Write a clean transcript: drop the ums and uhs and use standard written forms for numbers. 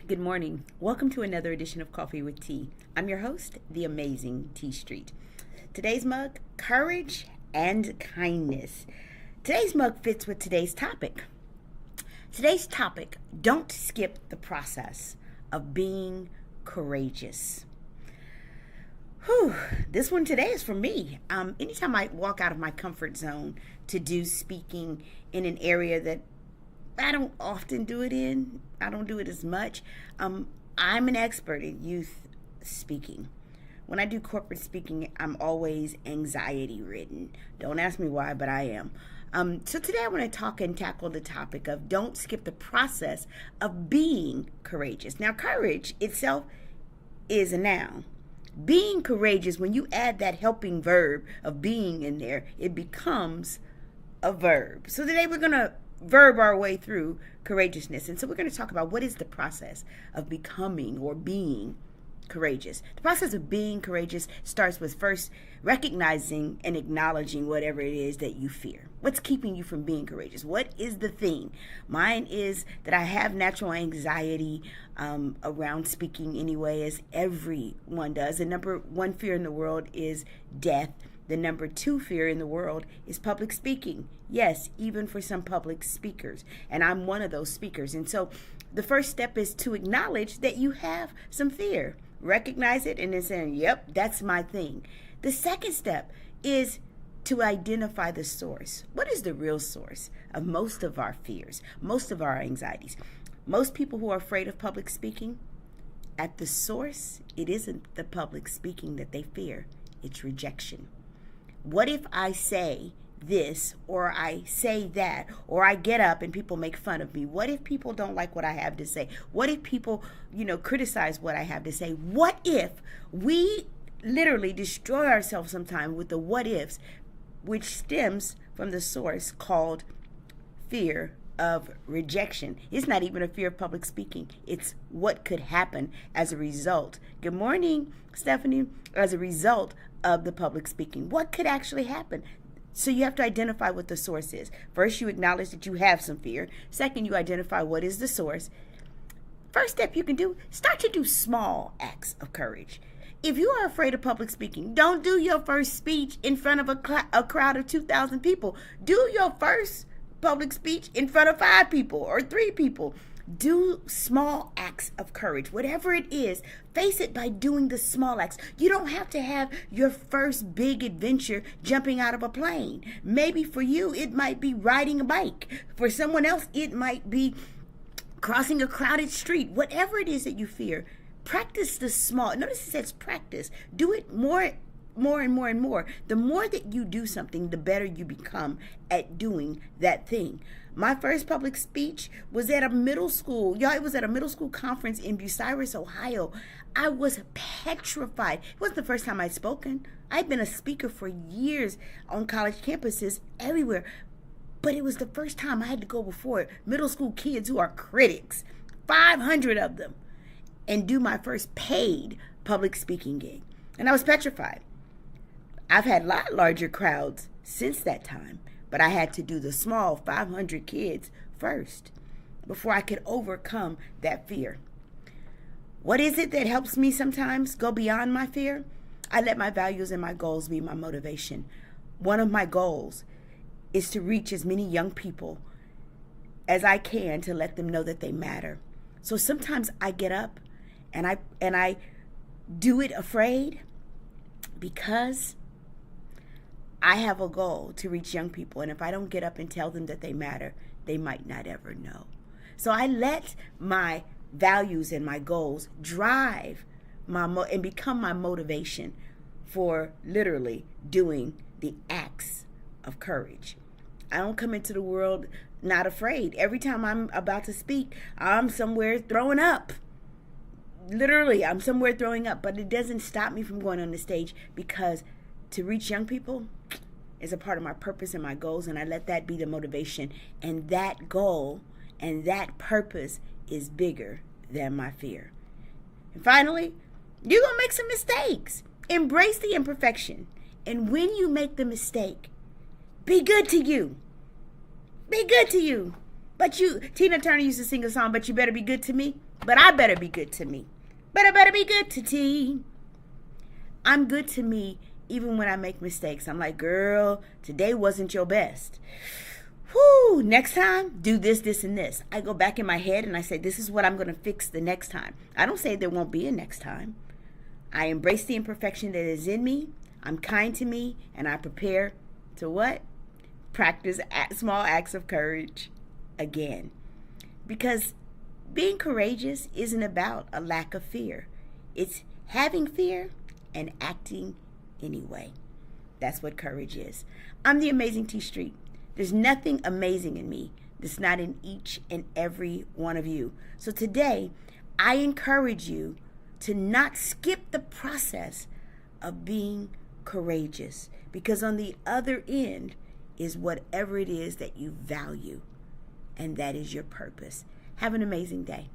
Good morning. Welcome to another edition of Coffee with Tea. I'm your host, the amazing T Street. Today's mug, courage and kindness. Today's mug fits with today's topic. Today's topic, don't skip the process of being courageous. This one today is for me. Anytime I walk out of my comfort zone to do speaking in an area that I don't often do it in. I don't do it as much. I'm an expert in youth speaking. When I do corporate speaking, I'm always anxiety ridden. Don't ask me why, but I am. So today I want to talk and tackle the topic of don't skip the process of being courageous. Now, courage itself is a noun. Being courageous, when you add that helping verb of being in there, it becomes a verb. So today we're going to verb our way through courageousness. And so we're going to talk about what is the process of becoming or being courageous. The process of being courageous starts with first recognizing and acknowledging whatever it is that you fear. What's keeping you from being courageous? What is the thing? Mine is that I have natural anxiety around speaking anyway, as everyone does. The number one fear in the world is death. The number two fear in the world is public speaking. Yes, even for some public speakers. And I'm one of those speakers. And so the first step is to acknowledge that you have some fear. Recognize it and then saying, yep, that's my thing. The second step is to identify the source. What is the real source of most of our fears, most of our anxieties? Most people who are afraid of public speaking, at the source, it isn't the public speaking that they fear. It's rejection. What if I say this, or I say that, or I get up and people make fun of me? What if people don't like what I have to say? What if people, criticize what I have to say? What if we literally destroy ourselves sometime with the what ifs, which stems from the source called fear of rejection? It's not even a fear of public speaking. It's what could happen as a result. Good morning, Stephanie. As a result of the public speaking, what could actually happen? So you have to identify what the source is. First, you acknowledge that you have some fear. Second, you identify what is the source. First step you can do, start to do small acts of courage. If you are afraid of public speaking, don't do your first speech in front of a crowd of 2,000 people. Do your first public speech in front of 5 people or 3 people. Do small acts of courage. Whatever it is, face it by doing the small acts. You don't have to have your first big adventure jumping out of a plane. Maybe for you, it might be riding a bike. For someone else, it might be crossing a crowded street. Whatever it is that you fear, practice the small. Notice it says practice. Do it more and more. The more that you do something, the better you become at doing that thing. My first public speech was at a middle school. It was at a middle school conference in Bucyrus, Ohio. I was petrified. It wasn't the first time I'd spoken. I'd been a speaker for years on college campuses everywhere. But it was the first time I had to go before middle school kids who are critics, 500 of them, and do my first paid public speaking gig. And I was petrified. I've had a lot larger crowds since that time, but I had to do the small 500 kids first before I could overcome that fear. What is it that helps me sometimes go beyond my fear? I let my values and my goals be my motivation. One of my goals is to reach as many young people as I can to let them know that they matter. So sometimes I get up and I do it afraid because I have a goal to reach young people, and if I don't get up and tell them that they matter, they might not ever know. So I let my values and my goals drive and become my motivation for literally doing the acts of courage. I don't come into the world not afraid. Every time I'm about to speak, I'm somewhere throwing up. Literally, I'm somewhere throwing up, but it doesn't stop me from going on the stage, because to reach young people is a part of my purpose and my goals, and I let that be the motivation. And that goal and that purpose is bigger than my fear. And finally, you're going to make some mistakes. Embrace the imperfection. And when you make the mistake, be good to you. Be good to you. But Tina Turner used to sing a song, but you better be good to me. But I better be good to me. But I better be good to T. I'm good to me even when I make mistakes. I'm like, girl, today wasn't your best. Whoo, next time, do this, this, and this. I go back in my head and I say, this is what I'm going to fix the next time. I don't say there won't be a next time. I embrace the imperfection that is in me. I'm kind to me, and I prepare to what? Practice small acts of courage again. Because being courageous isn't about a lack of fear. It's having fear and acting anyway. That's what courage is. I'm the Amazing T Street. There's nothing amazing in me that's not in each and every one of you. So today, I encourage you to not skip the process of being courageous, because on the other end is whatever it is that you value, and that is your purpose. Have an amazing day.